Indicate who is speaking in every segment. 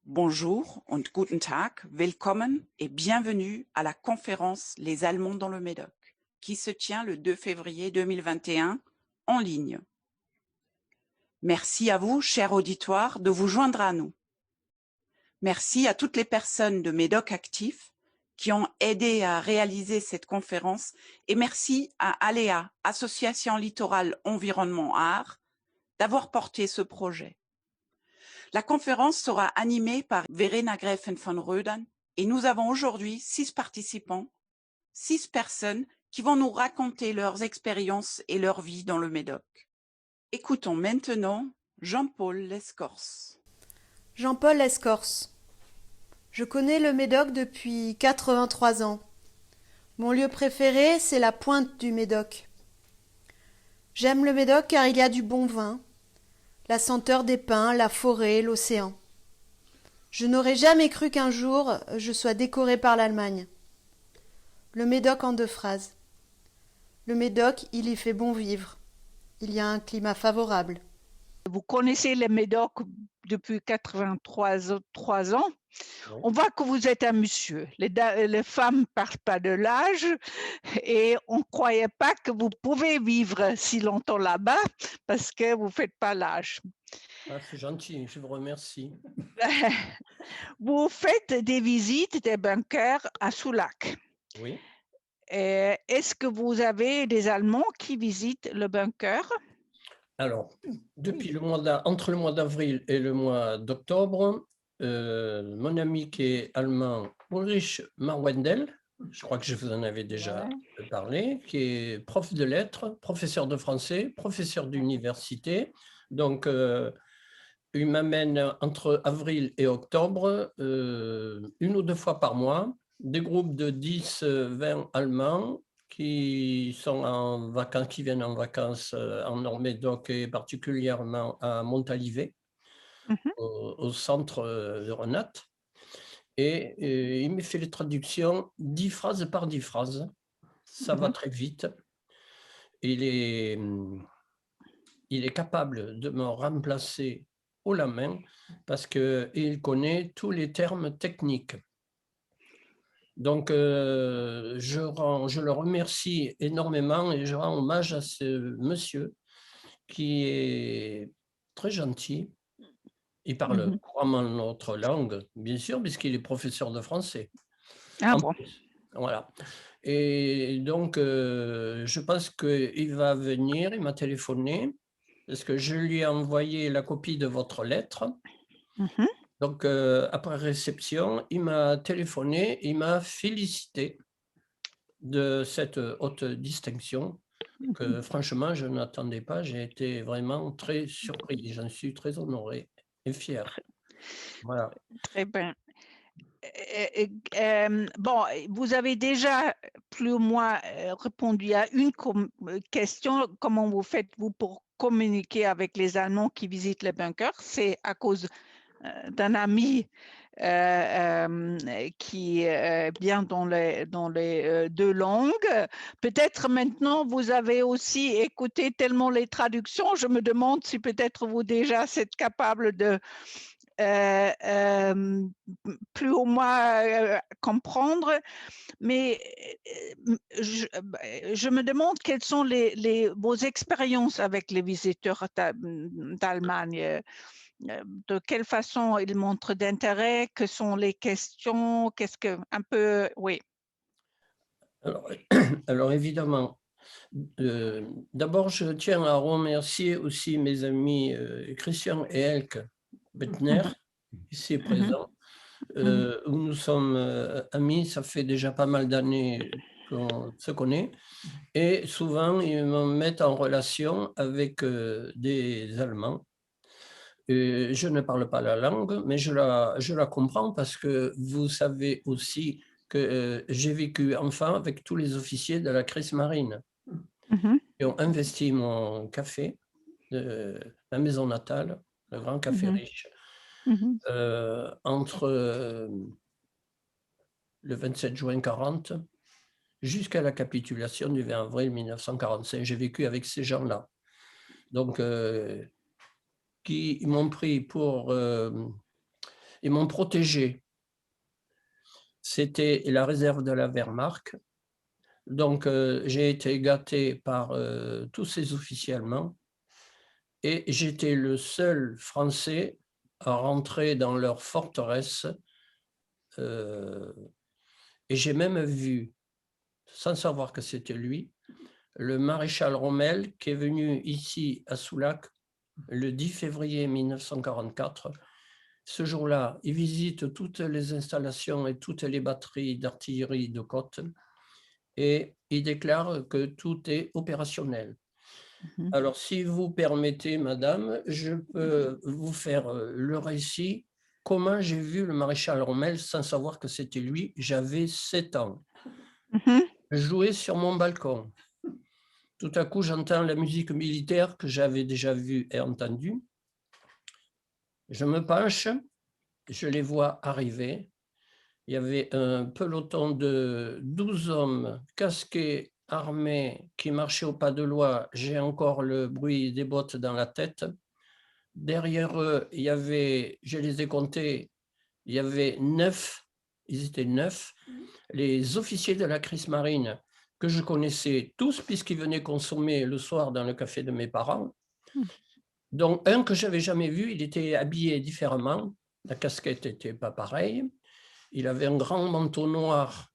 Speaker 1: Bonjour und guten Tag, willkommen et bienvenue à la conférence Les Allemands dans le Médoc, qui se tient le 2 février 2021 en ligne. Merci à vous, cher auditoire, de vous joindre à nous. Merci à toutes les personnes de Médoc Actif qui ont aidé à réaliser cette conférence et merci à Aléa, Association Littorale Environnement Art, d'avoir porté ce projet. La conférence sera animée par Verena Gräfin von Rödern et nous avons aujourd'hui 6 participants, 6 personnes qui vont nous raconter leurs expériences et leur vie dans le Médoc. Écoutons maintenant Jean-Paul Lescorce.
Speaker 2: Jean-Paul Lescorce. Je connais le Médoc depuis 83 ans. Mon lieu préféré, c'est la pointe du Médoc. J'aime le Médoc car il y a du bon vin, la senteur des pins, la forêt, l'océan. Je n'aurais jamais cru qu'un jour je sois décoré par l'Allemagne. Le Médoc en 2 phrases. Le Médoc, il y fait bon vivre. Il y a un climat favorable.
Speaker 3: Vous connaissez le Médoc depuis 83 ans. Oui. On voit que vous êtes un monsieur. Les femmes ne parlent pas de l'âge et on ne croyait pas que vous pouvez vivre si longtemps là-bas parce que vous ne faites pas l'âge.
Speaker 4: Ah, c'est gentil, je vous remercie.
Speaker 3: Vous faites des visites des bunkers à Soulac.
Speaker 4: Oui.
Speaker 3: Est-ce que vous avez des Allemands qui visitent le bunker?
Speaker 4: Alors, entre le mois d'avril et le mois d'octobre, mon ami qui est allemand, Ulrich Marwendel, je crois que je vous en avais déjà parlé, qui est prof de lettres, professeur de français, professeur d'université. Donc, il m'amène entre avril et octobre, 1 ou 2 fois par mois, des groupes de 10-20 Allemands qui sont en vacances, qui viennent en vacances en Nord-Médoc et particulièrement à Montalivet, au centre de Renat. Et il me fait les traductions 10 phrases par 10 phrases. Ça va très vite. Il est capable de me remplacer haut la main parce qu'il connaît tous les termes techniques. Donc, je le remercie énormément et je rends hommage à ce monsieur qui est très gentil. Il parle couramment notre langue, bien sûr, puisqu'il est professeur de français.
Speaker 3: Ah bon.
Speaker 4: Voilà. Et donc, je pense qu'il va venir, il m'a téléphoné, parce que je lui ai envoyé la copie de votre lettre. Donc, après réception, il m'a téléphoné, il m'a félicité de cette haute distinction que franchement, je n'attendais pas. J'ai été vraiment très surpris. J'en suis très honoré et fier. Voilà.
Speaker 3: Très bien. Bon, vous avez déjà plus ou moins répondu à une question. Comment vous faites-vous pour communiquer avec les Allemands qui visitent les bunkers? C'est à cause d'un ami qui vient dans les 2 langues. Peut-être maintenant, vous avez aussi écouté tellement les traductions. Je me demande si peut-être vous déjà êtes capable de plus ou moins comprendre, mais je me demande quelles sont vos expériences avec les visiteurs d'Allemagne. De quelle façon ils montrent d'intérêt, que sont les questions, qu'est-ce que, un peu, oui.
Speaker 4: Alors évidemment, d'abord je tiens à remercier aussi mes amis Christian et Elke Bettner, ici présent, où nous sommes amis, ça fait déjà pas mal d'années qu'on se connaît, et souvent ils me mettent en relation avec des Allemands. Je ne parle pas la langue, mais je la comprends parce que vous savez aussi que j'ai vécu enfant avec tous les officiers de la Kriegsmarine qui ont investi mon café, la maison natale, le Grand Café Riche, entre le 27 juin 40 jusqu'à la capitulation du 20 avril 1945. J'ai vécu avec ces gens-là. Donc, qui m'ont pris pour... Ils m'ont protégé. C'était la réserve de la Wehrmacht. Donc, j'ai été gâté par tous ces officiers allemands et j'étais le seul Français à rentrer dans leur forteresse. Et j'ai même vu, sans savoir que c'était lui, le maréchal Rommel qui est venu ici à Soulac le 10 février 1944. Ce jour-là, il visite toutes les installations et toutes les batteries d'artillerie de côte et il déclare que tout est opérationnel. Alors, si vous permettez, madame, je peux vous faire le récit. Comment j'ai vu le maréchal Rommel sans savoir que c'était lui? J'avais 7 ans. Je jouais sur mon balcon. Tout à coup, j'entends la musique militaire que j'avais déjà vue et entendue. Je me penche, je les vois arriver. Il y avait un peloton de 12 hommes casqués, armés, qui marchaient au pas de loi. J'ai encore le bruit des bottes dans la tête. Derrière eux, il y avait, je les ai comptés, il y avait 9, ils étaient 9, les officiers de la Kriegsmarine que je connaissais tous puisqu'ils venaient consommer le soir dans le café de mes parents. Donc un que je n'avais jamais vu, il était habillé différemment, la casquette n'était pas pareille, il avait un grand manteau noir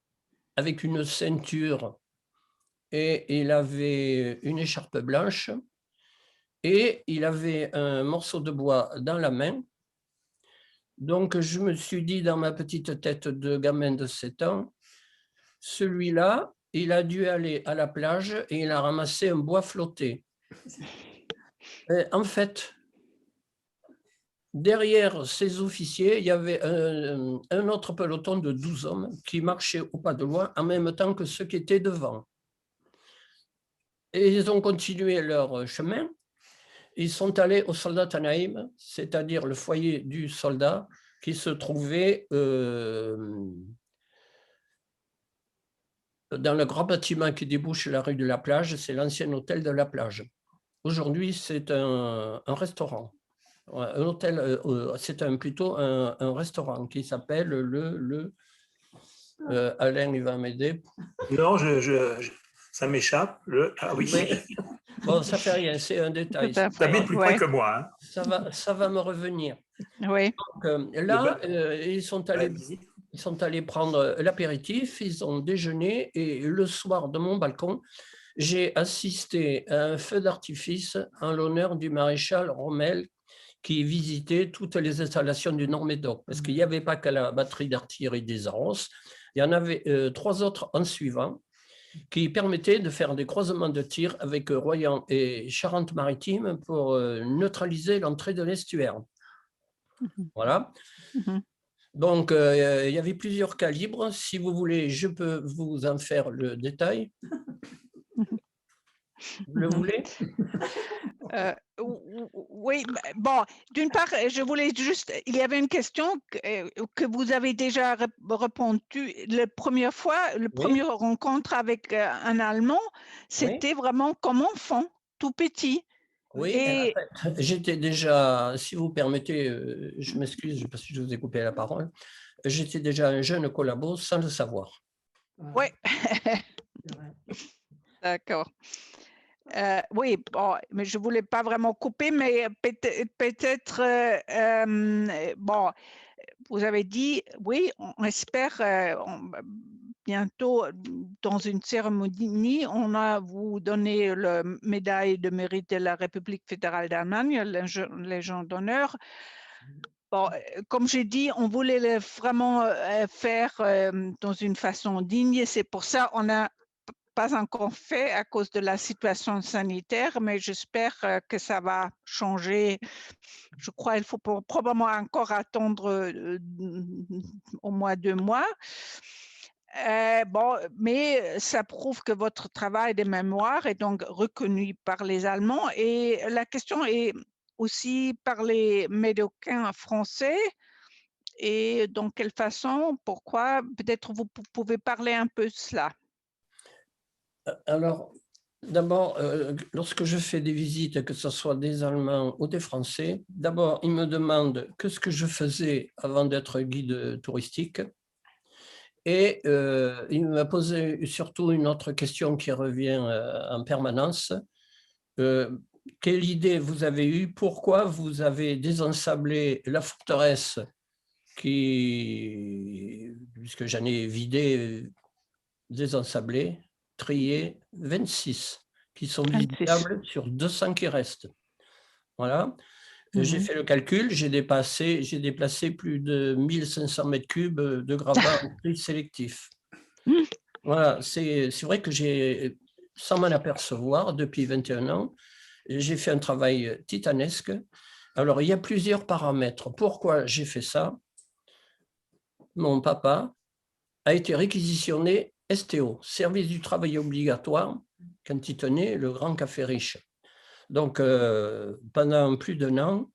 Speaker 4: avec une ceinture et il avait une écharpe blanche et il avait un morceau de bois dans la main. Donc, je me suis dit dans ma petite tête de gamin de 7 ans, celui-là, il a dû aller à la plage et il a ramassé un bois flotté. Et en fait, derrière ces officiers, il y avait un autre peloton de 12 hommes qui marchaient au pas de loi en même temps que ceux qui étaient devant. Et ils ont continué leur chemin. Ils sont allés au soldat Tanaïm, c'est-à-dire le foyer du soldat qui se trouvait dans le grand bâtiment qui débouche la rue de la Plage. C'est l'ancien hôtel de la Plage. Aujourd'hui, c'est un restaurant. Un hôtel, c'est plutôt un restaurant qui s'appelle Alain, il va m'aider.
Speaker 5: Non, ça m'échappe. Ah oui.
Speaker 4: Bon, ça fait rien, c'est un détail.
Speaker 5: Tu habites plus près que moi. Hein.
Speaker 4: Ça va me revenir.
Speaker 3: Oui.
Speaker 4: Donc, là, ils sont allés prendre l'apéritif, ils ont déjeuné et le soir, de mon balcon, j'ai assisté à un feu d'artifice en l'honneur du maréchal Rommel qui visitait toutes les installations du Nord-Médoc, parce qu'il n'y avait pas que la batterie d'artillerie des Aros, il y en avait 3 autres en suivant, qui permettaient de faire des croisements de tir avec Royan et Charente-Maritime pour neutraliser l'entrée de l'estuaire. Voilà. Donc, il y avait plusieurs calibres. Si vous voulez, je peux vous en faire le détail. Vous le voulez?
Speaker 3: Oui, bon, d'une part, je voulais juste, il y avait une question que vous avez déjà répondu la première fois, la première rencontre avec un Allemand, c'était vraiment comme enfant, tout petit.
Speaker 4: Oui, et en fait, j'étais déjà, si vous permettez, je m'excuse parce que je vous ai coupé la parole, j'étais déjà un jeune collabo sans le savoir.
Speaker 3: Oui, d'accord. Oui, bon, mais je ne voulais pas vraiment couper, mais peut-être, bon, vous avez dit, oui, on espère bientôt, dans une cérémonie, on va vous donner la médaille de mérite de la République fédérale d'Allemagne, Légion d'honneur. Bon, comme j'ai dit, on voulait le vraiment faire dans une façon digne, c'est pour ça qu'on n'a pas encore fait à cause de la situation sanitaire, mais j'espère que ça va changer. Je crois qu'il faut probablement encore attendre au moins 2 mois. Bon, mais ça prouve que votre travail de mémoire est donc reconnu par les Allemands. Et la question est aussi par les Médocains français. Et dans quelle façon, pourquoi? Peut-être vous pouvez parler un peu de cela.
Speaker 4: Alors, D'abord, lorsque je fais des visites, que ce soit des Allemands ou des Français, d'abord, ils me demandent ce que je faisais avant d'être guide touristique. Et il m'a posé surtout une autre question qui revient en permanence. Quelle idée vous avez eue? Pourquoi vous avez désensablé la forteresse puisque j'en ai vidé, désensablé, trié 26 qui sont
Speaker 3: 26.
Speaker 4: visitables sur 200 qui restent. Voilà. J'ai fait le calcul, j'ai déplacé plus de 1500 mètres cubes de gravats en tri sélectif. Voilà, c'est vrai que j'ai, sans m'en apercevoir, depuis 21 ans, j'ai fait un travail titanesque. Alors, il y a plusieurs paramètres. Pourquoi j'ai fait ça? Mon papa a été réquisitionné STO, Service du travail obligatoire, quand il tenait le Grand Café Riche. Donc, pendant plus d'1 an,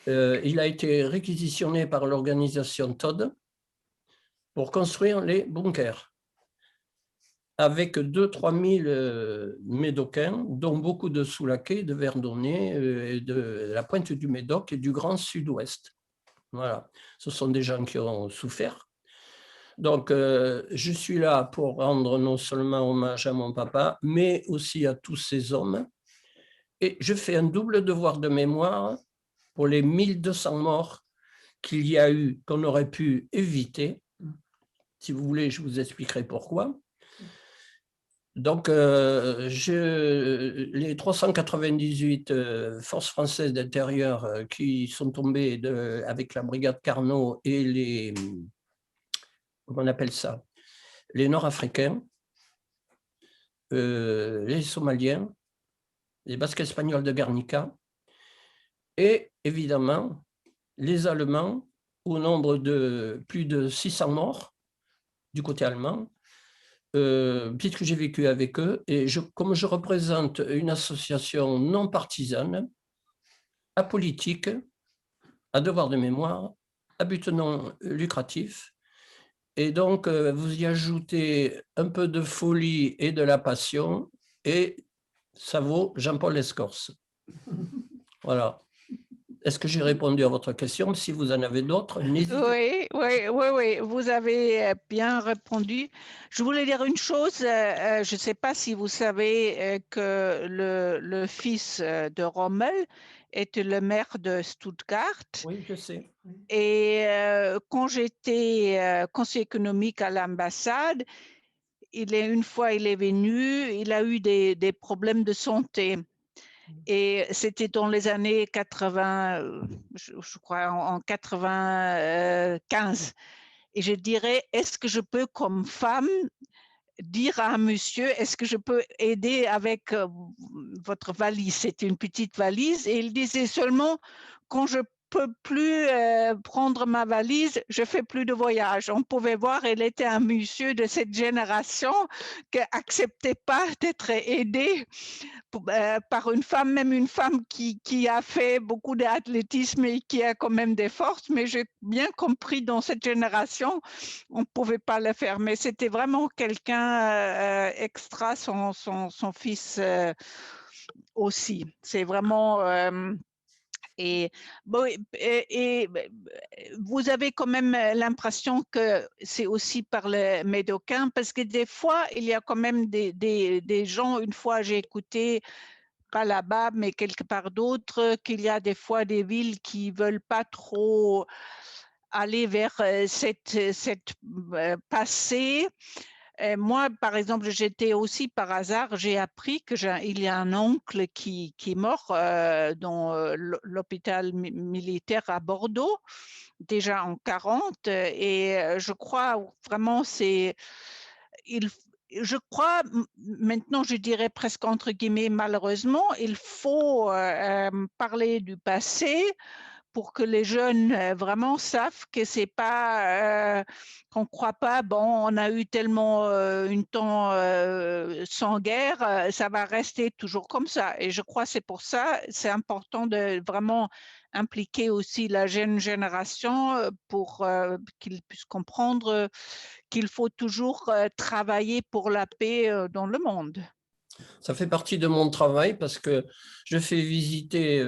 Speaker 4: il a été réquisitionné par l'organisation Todd pour construire les bunkers, avec 2 000 à 3 000 Médocains, dont beaucoup de Soulaquais, de Verdonnet, et de la pointe du Médoc et du Grand Sud-Ouest. Voilà, ce sont des gens qui ont souffert. Donc, je suis là pour rendre non seulement hommage à mon papa, mais aussi à tous ces hommes. Et je fais un double devoir de mémoire pour les 1200 morts qu'il y a eu, qu'on aurait pu éviter. Si vous voulez, je vous expliquerai pourquoi. Donc, les 398 forces françaises d'intérieur qui sont tombées avec la brigade Carnot et les, comment on appelle ça, les Nord-Africains, les Somaliens, les Basques espagnols de Guernica, et évidemment les Allemands, au nombre de plus de 600 morts du côté allemand, puisque j'ai vécu avec eux, et comme je représente une association non partisane, apolitique, à devoir de mémoire, à but non lucratif, et donc vous y ajoutez un peu de folie et de la passion, et ça vaut Jean-Paul Escorce. Voilà. Est-ce que j'ai répondu à votre question? Si vous en avez d'autres, n'hésitez pas.
Speaker 3: Oui, vous avez bien répondu. Je voulais dire une chose, je ne sais pas si vous savez que le fils de Rommel était le maire de Stuttgart.
Speaker 4: Oui, je sais.
Speaker 3: Et quand j'étais conseiller économique à l'ambassade, une fois il est venu, il a eu des problèmes de santé. Et c'était dans les années 80, je crois en 95. Et je dirais, est-ce que je peux, comme femme, dire à un monsieur, est-ce que je peux aider avec votre valise? C'était une petite valise et il disait seulement, quand je peux plus prendre ma valise, je fais plus de voyage. On pouvait voir, il était un monsieur de cette génération qui n'acceptait pas d'être aidé par une femme, même une femme qui a fait beaucoup d'athlétisme et qui a quand même des forces, mais j'ai bien compris dans cette génération, on ne pouvait pas le faire. Mais c'était vraiment quelqu'un extra, son fils aussi. C'est vraiment... Et, bon, et vous avez quand même l'impression que c'est aussi par le médocain, parce que des fois, il y a quand même des gens, une fois j'ai écouté, pas là-bas, mais quelque part d'autre, qu'il y a des fois des villes qui ne veulent pas trop aller vers cette passé. Moi, par exemple, j'étais aussi par hasard, j'ai appris qu'il y a un oncle qui est mort dans l'hôpital militaire à Bordeaux, déjà en 40, et je crois vraiment je crois, maintenant je dirais presque entre guillemets malheureusement, il faut parler du passé pour que les jeunes vraiment savent que c'est pas, qu'on croit pas, bon, on a eu tellement une temps sans guerre, ça va rester toujours comme ça. Et je crois que c'est pour ça, c'est important de vraiment impliquer aussi la jeune génération pour qu'ils puissent comprendre qu'il faut toujours travailler pour la paix dans le monde.
Speaker 4: Ça fait partie de mon travail parce que je fais visiter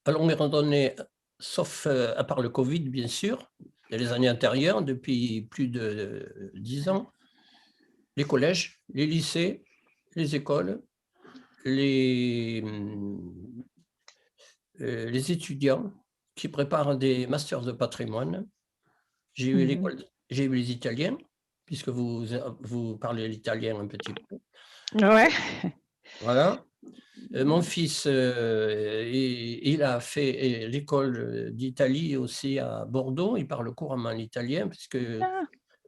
Speaker 4: à longueur randonnée, sauf à part le Covid, bien sûr, et les années antérieures, depuis plus de 10 ans, les collèges, les lycées, les écoles, les étudiants qui préparent des masters de patrimoine. J'ai eu l'école, j'ai eu les Italiens, puisque vous parlez l'italien un petit peu.
Speaker 3: Ouais.
Speaker 4: Voilà. Mon fils, il a fait l'école d'Italie aussi à Bordeaux. Il parle couramment l'italien, puisque,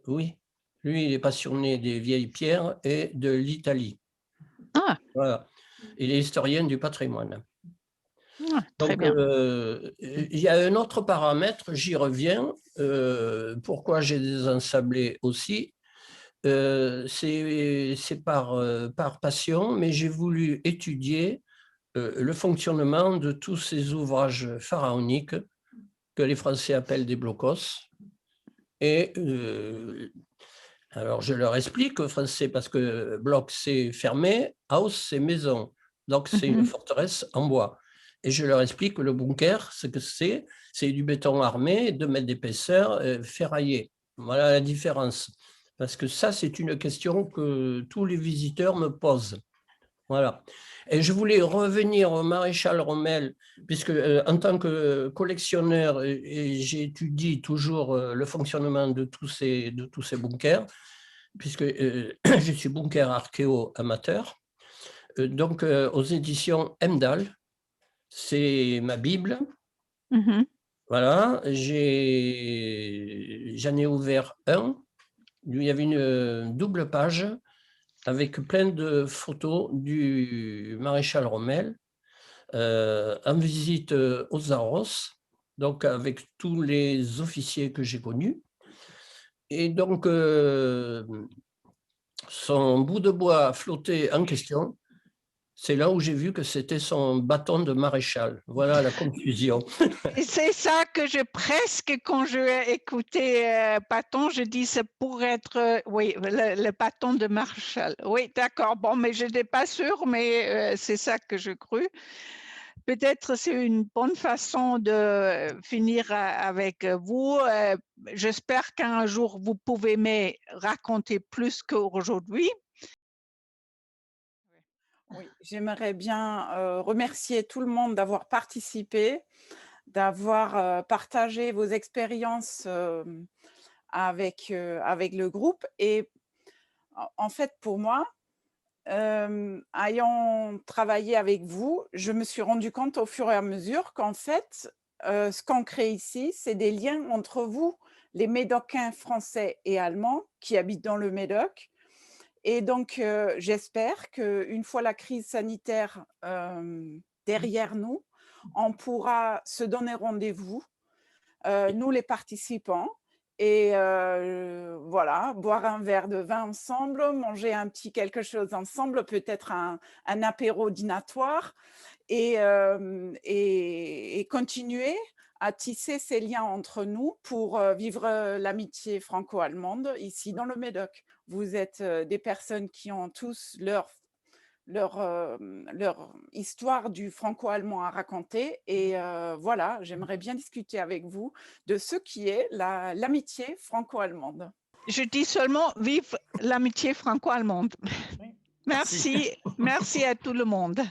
Speaker 4: oui, lui, il est passionné des vieilles pierres et de l'Italie.
Speaker 3: Ah,
Speaker 4: Voilà. Il est historien du patrimoine.
Speaker 3: très
Speaker 4: Donc,
Speaker 3: bien.
Speaker 4: il y a un autre paramètre, j'y reviens. Pourquoi j'ai des ensablés aussi? C'est par passion, mais j'ai voulu étudier le fonctionnement de tous ces ouvrages pharaoniques que les Français appellent des blocos. Et alors, je leur explique aux Français, parce que bloc, c'est fermé, house, c'est maison. Donc, c'est une forteresse en bois. Et je leur explique que le bunker, ce que c'est du béton armé, 2 mètres d'épaisseur, ferraillé. Voilà la différence. Parce que ça, c'est une question que tous les visiteurs me posent. Voilà. Et je voulais revenir au maréchal Rommel, puisque en tant que collectionneur, j'étudie toujours le fonctionnement de tous ces bunkers, puisque je suis bunker archéo amateur. Donc, aux éditions Emdal, c'est ma Bible. Voilà, j'en ai ouvert un. Il y avait une double page avec plein de photos du maréchal Rommel en visite aux Arros, donc avec tous les officiers que j'ai connus. Et donc, son bout de bois flottait en question. C'est là où j'ai vu que c'était son bâton de maréchal. Voilà la confusion.
Speaker 3: Et c'est ça que je presque, quand je écoutais Patton, je dis ça pourrait être, oui, le bâton de Marshall. Oui, d'accord. Bon, mais je n'étais pas sûre, mais c'est ça que je crus. Peut-être c'est une bonne façon de finir avec vous. J'espère qu'un jour vous pouvez me raconter plus qu'aujourd'hui.
Speaker 1: Oui, j'aimerais bien remercier tout le monde d'avoir participé, d'avoir partagé vos expériences avec le groupe. Et en fait, pour moi, ayant travaillé avec vous, je me suis rendu compte au fur et à mesure qu'en fait, ce qu'on crée ici, c'est des liens entre vous, les Médocains français et allemands qui habitent dans le Médoc. Et donc, j'espère qu'une fois la crise sanitaire derrière nous, on pourra se donner rendez-vous, nous les participants, et voilà, boire un verre de vin ensemble, manger un petit quelque chose ensemble, peut-être un apéro dînatoire, et continuer à tisser ces liens entre nous pour vivre l'amitié franco-allemande ici dans le Médoc. Vous êtes des personnes qui ont tous leur histoire du franco-allemand à raconter, et voilà, j'aimerais bien discuter avec vous de ce qui est l'amitié franco-allemande.
Speaker 3: Je dis seulement vive l'amitié franco-allemande.
Speaker 1: Oui.
Speaker 3: Merci à tout le monde.